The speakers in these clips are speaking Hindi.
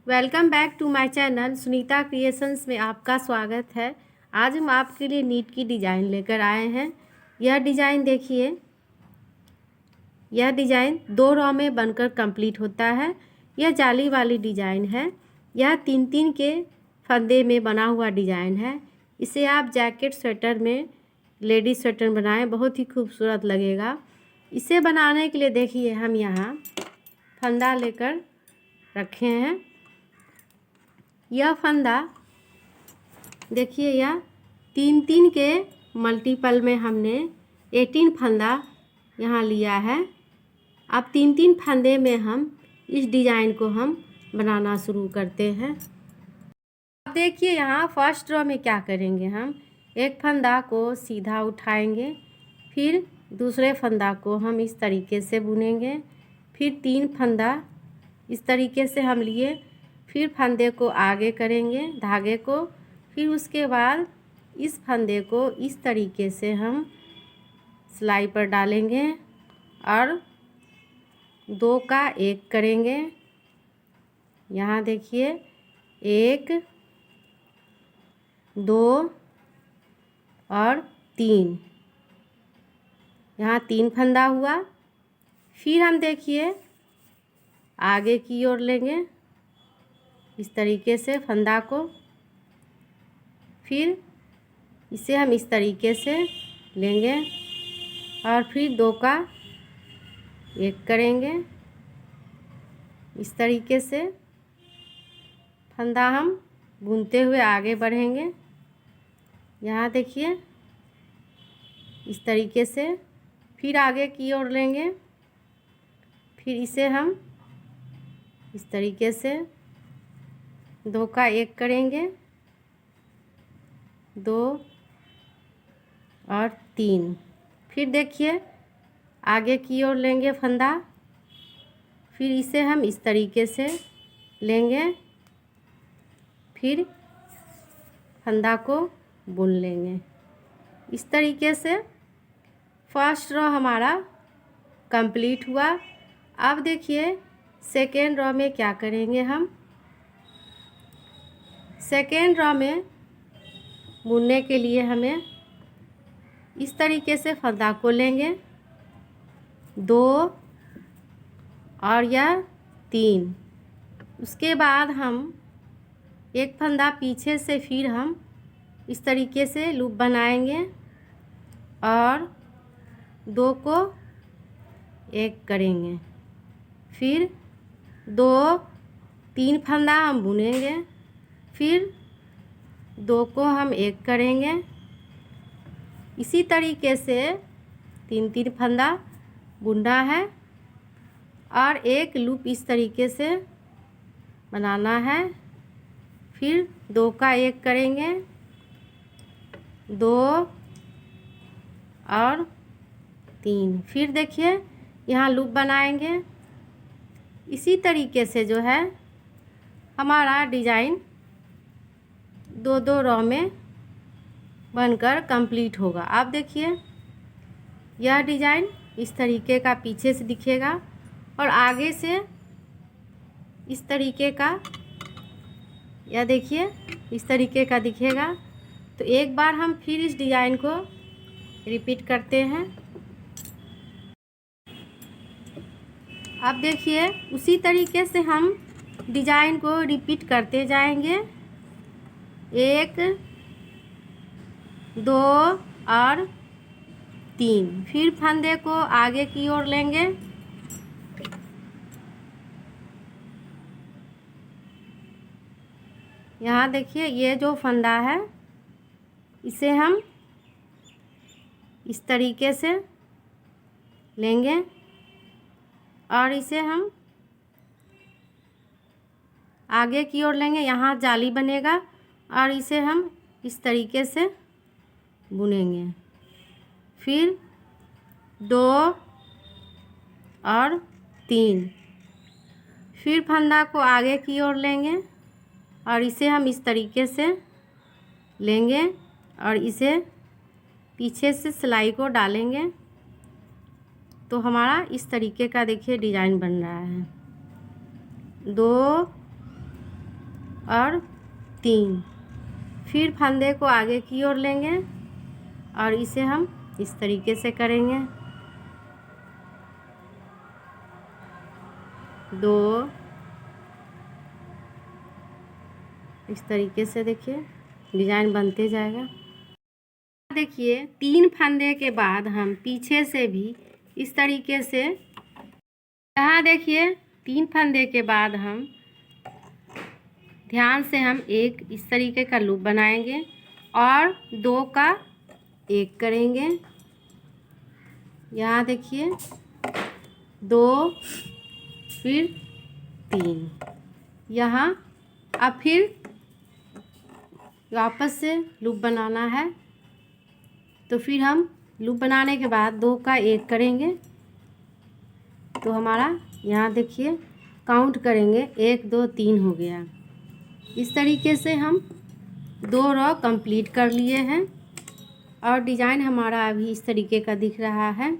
Welcome back to my channel Sunita creations में आपका स्वागत है। आज हम आपके लिए नीट की डिज़ाइन लेकर आए हैं। यह डिज़ाइन देखिए, यह डिज़ाइन 2 रॉ में बनकर कंप्लीट होता है। यह जाली वाली डिज़ाइन है। यह 3-3 के फंदे में बना हुआ डिज़ाइन है। इसे आप जैकेट स्वेटर में, लेडीज स्वेटर बनाएं, बहुत ही खूबसूरत लगेगा। इसे बनाने के लिए देखिए हम यहाँ फंदा लेकर रखे हैं। यह फंदा देखिए, यह 3-3 के मल्टीपल में हमने 18 फंदा यहाँ लिया है। अब 3-3 फंदे में हम इस डिज़ाइन को हम बनाना शुरू करते हैं। अब देखिए यहाँ फर्स्ट रो में क्या करेंगे, हम एक फंदा को सीधा उठाएंगे, फिर दूसरे फंदा को हम इस तरीके से बुनेंगे, फिर 3 फंदा इस तरीके से हम लिए, फिर फंदे को आगे करेंगे धागे को, फिर उसके बाद इस फंदे को इस तरीके से हम सिलाई पर डालेंगे और 2 का 1 करेंगे। यहाँ देखिए 1, 2 और 3, यहाँ 3 फंदा हुआ। फिर हम देखिए आगे की ओर लेंगे इस तरीके से फंदा को, फिर इसे हम इस तरीके से लेंगे और फिर 2 का 1 करेंगे। इस तरीके से फंदा हम बुनते हुए आगे बढ़ेंगे। यहाँ देखिए इस तरीके से, फिर आगे की ओर लेंगे, फिर इसे हम इस तरीके से 2 का 1 करेंगे, 2 और 3। फिर देखिए आगे की ओर लेंगे फंदा, फिर इसे हम इस तरीके से लेंगे, फिर फंदा को बुन लेंगे। इस तरीके से फर्स्ट रो हमारा कंप्लीट हुआ। अब देखिए सेकेंड रो में क्या करेंगे, हम सेकेंड रो में बुनने के लिए हमें इस तरीके से फंदा को लेंगे, 2 और यह 3। उसके बाद हम एक फंदा पीछे से फिर हम इस तरीके से लूप बनाएंगे और 2 को 1 करेंगे, फिर 2, 3 फंदा हम बुनेंगे, फिर 2 को हम 1 करेंगे। इसी तरीके से 3-3 फंदा बुनना है और एक लूप इस तरीके से बनाना है, फिर 2 का 1 करेंगे, 2 और 3। फिर देखिए यहाँ लूप बनाएंगे। इसी तरीके से जो है हमारा डिज़ाइन 2-2 रो में बनकर कंप्लीट होगा। आप देखिए यह डिज़ाइन इस तरीके का पीछे से दिखेगा और आगे से इस तरीके का, यह देखिए इस तरीके का दिखेगा। तो एक बार हम फिर इस डिज़ाइन को रिपीट करते हैं। अब देखिए उसी तरीके से हम डिज़ाइन को रिपीट करते जाएंगे, 1, 2 और 3। फिर फंदे को आगे की ओर लेंगे, यहाँ देखिए ये जो फंदा है इसे हम इस तरीके से लेंगे और इसे हम आगे की ओर लेंगे, यहाँ जाली बनेगा और इसे हम इस तरीके से बुनेंगे, फिर 2 और 3। फिर फंदा को आगे की ओर लेंगे और इसे हम इस तरीके से लेंगे और इसे पीछे से सिलाई को डालेंगे। तो हमारा इस तरीके का देखिए डिज़ाइन बन रहा है। 2 और 3। फिर फंदे को आगे की ओर लेंगे और इसे हम इस तरीके से करेंगे। 2, इस तरीके से देखिए डिजाइन बनते जाएगा। देखिए 3 फंदे के बाद हम पीछे से भी इस तरीके से, यहाँ देखिए 3 फंदे के बाद हम ध्यान से हम एक इस तरीके का लूप बनाएंगे और 2 का 1 करेंगे। यहाँ देखिए 2 फिर 3, यहाँ अब फिर वापस से लूप बनाना है। तो फिर हम लूप बनाने के बाद 2 का 1 करेंगे। तो हमारा यहाँ देखिए काउंट करेंगे 1 2 3 हो गया। इस तरीके से हम 2 रॉ कंप्लीट कर लिए हैं और डिज़ाइन हमारा अभी इस तरीके का दिख रहा है।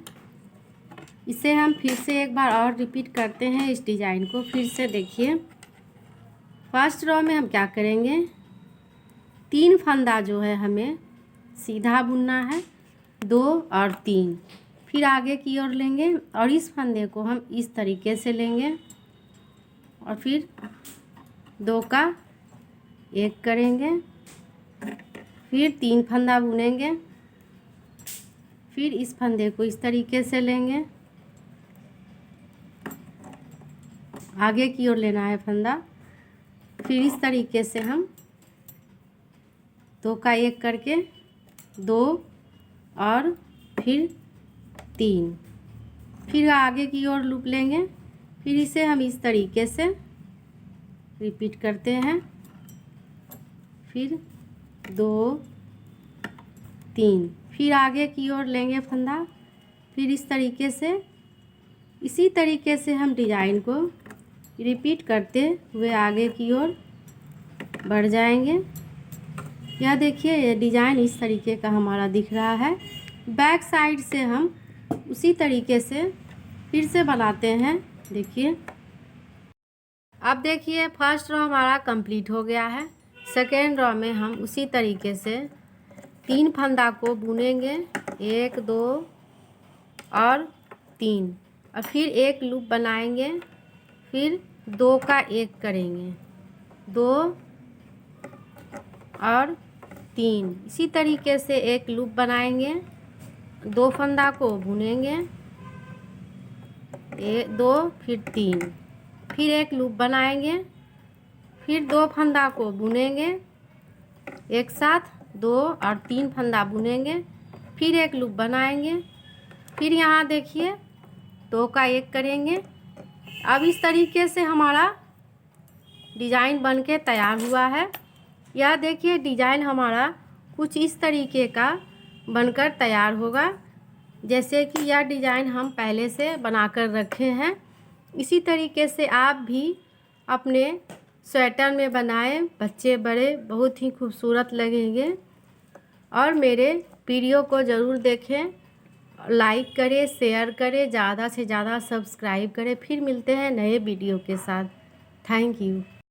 इसे हम फिर से एक बार और रिपीट करते हैं। इस डिज़ाइन को फिर से देखिए। फर्स्ट रॉ में हम क्या करेंगे, 3 फंदा जो है हमें सीधा बुनना है, 2 और 3। फिर आगे की ओर लेंगे और इस फंदे को हम इस तरीके से लेंगे और फिर 2 का 1 करेंगे। फिर 3 फंदा बुनेंगे। फिर इस फंदे को इस तरीके से लेंगे, आगे की ओर लेना है फंदा। फिर इस तरीके से हम 2 का 1 करके 2 और फिर 3, फिर आगे की ओर लूप लेंगे। फिर इसे हम इस तरीके से रिपीट करते हैं। फिर 2 3, फिर आगे की ओर लेंगे फंदा। फिर इस तरीके से, इसी तरीके से हम डिज़ाइन को रिपीट करते हुए आगे की ओर बढ़ जाएंगे। यह देखिए ये डिज़ाइन इस तरीके का हमारा दिख रहा है। बैक साइड से हम उसी तरीके से फिर से बनाते हैं। देखिए अब देखिए फर्स्ट रॉ हमारा कंप्लीट हो गया है। सेकेंड रॉ में हम उसी तरीके से 3 फंदा को बुनेंगे, 1 2 और 3, और फिर एक लूप बनाएंगे। फिर 2 का 1 करेंगे, 2 और 3, इसी तरीके से एक लूप बनाएंगे। 2 फंदा को बुनेंगे, 1 2 फिर 3, फिर एक लूप बनाएंगे। फिर 2 फंदा को बुनेंगे, एक साथ 2 और 3 फंदा बुनेंगे। फिर एक लूप बनाएंगे। फिर यहाँ देखिए 2 का 1 करेंगे। अब इस तरीके से हमारा डिज़ाइन बनके तैयार हुआ है। यह देखिए डिज़ाइन हमारा कुछ इस तरीके का बनकर तैयार होगा, जैसे कि यह डिज़ाइन हम पहले से बनाकर रखे हैं। इसी तरीके से आप भी अपने स्वेटर में बनाएं, बच्चे बड़े, बहुत ही खूबसूरत लगेंगे। और मेरे वीडियो को ज़रूर देखें, लाइक करें, शेयर करें, ज़्यादा से ज़्यादा सब्सक्राइब करें। फिर मिलते हैं नए वीडियो के साथ। Thank you.